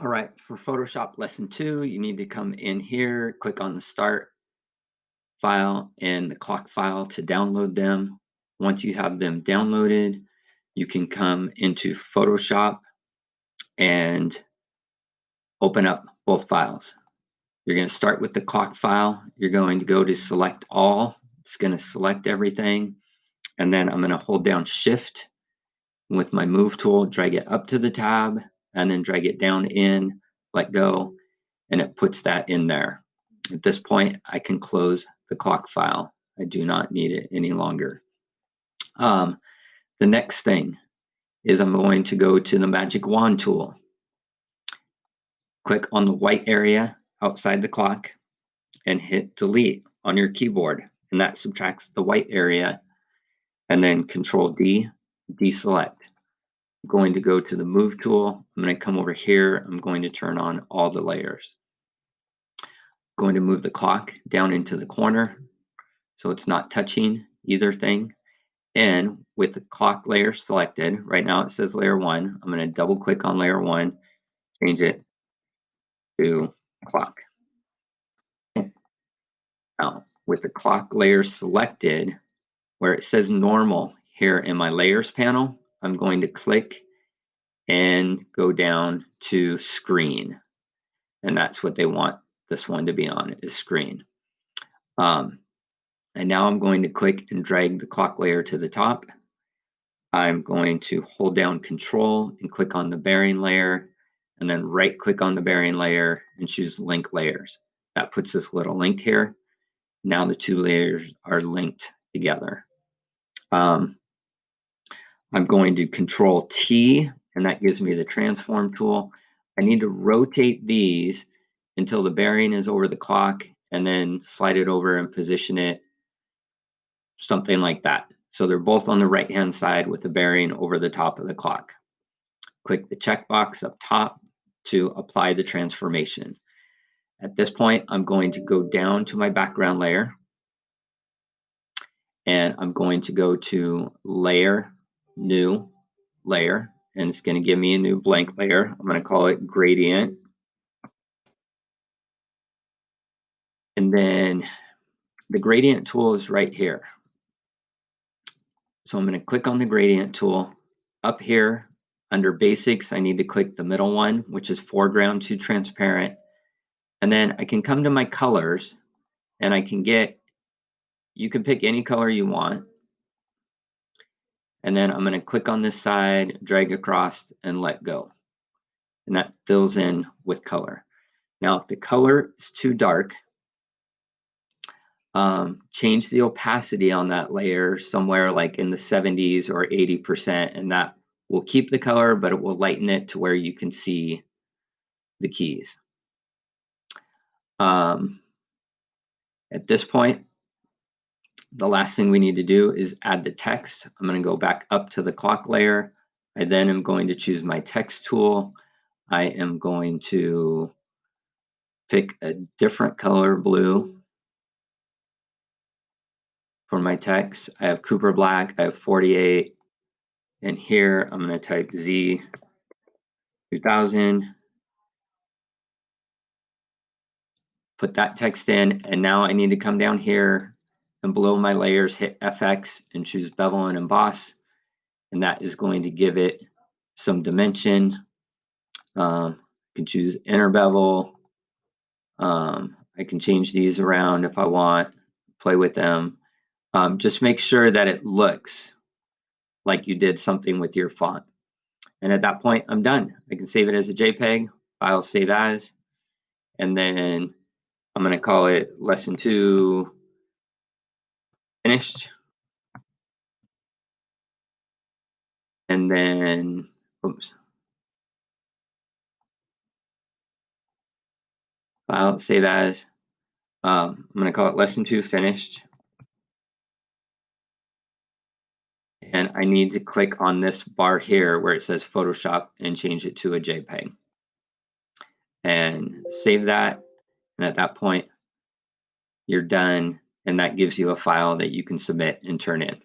All right, for Photoshop Lesson 2, you need to come in here, click on the Start file and the clock file to download them. Once you have them downloaded, you can come into Photoshop and open up both files. You're going to start with the clock file. You're going to go to Select All. It's going to select everything. And then I'm going to hold down Shift with my Move tool, drag it up to the tab, and then drag it down in, let go, and it puts that in there. At this point, I can close the clock file. I do not need it any longer. The next thing is I'm going to go to the magic wand tool. Click on the white area outside the clock and hit delete on your keyboard. And that subtracts the white area. And then Control D, deselect. I'm going to go to the move tool. I'm going to come over here. I'm going to turn on all the layers. Going to move the clock down into the corner so it's not touching either thing. And with the clock layer selected, right now it says layer 1. I'm going to double click on layer 1, change it to clock. Now, with the clock layer selected, where it says normal here in my layers panel, I'm going to click and go down to screen. And that's what they want this one to be on, is screen. And now I'm going to click and drag the clock layer to the top. I'm going to hold down Control and click on the bearing layer, and then right click on the bearing layer and choose Link Layers. That puts this little link here. Now the two layers are linked together. I'm going to Control T, and that gives me the transform tool. I need to rotate these until the bearing is over the clock, and then slide it over and position it something like that. So they're both on the right hand side with the bearing over the top of the clock. Click the checkbox up top to apply the transformation. At this point, I'm going to go down to my background layer, and I'm going to go to Layer, New Layer, and it's going to give me a new blank layer. I'm going to call it Gradient. And then the Gradient tool is right here. So I'm going to click on the Gradient tool. Up here, under Basics, I need to click the middle one, which is Foreground to Transparent. And then I can come to my colors, and I can you can pick any color you want. And then I'm going to click on this side, drag across, and let go. And that fills in with color. Now, if the color is too dark, change the opacity on that layer somewhere like in the 70s or 80%, and that will keep the color, but it will lighten it to where you can see the keys. At this point, the last thing we need to do is add the text. I'm going to go back up to the clock layer. I then am going to choose my text tool. I am going to pick a different color blue for my text. I have Cooper Black, I have 48, and here I'm going to type Z 2000, put that text in, and now I need to come down here and below my layers hit FX and choose Bevel and Emboss, and that is going to give it some dimension. I can choose inner bevel. I can change these around if I want, play with them. Just make sure that it looks like you did something with your font. And at that point, I'm done. I can save it as a JPEG, file save as, and then I'm going to call it Lesson 2 finished. And then, oops, file save as. I'm going to call it Lesson 2 finished. And I need to click on this bar here where it says Photoshop and change it to a JPEG. And save that. And at that point, you're done. And that gives you a file that you can submit and turn in.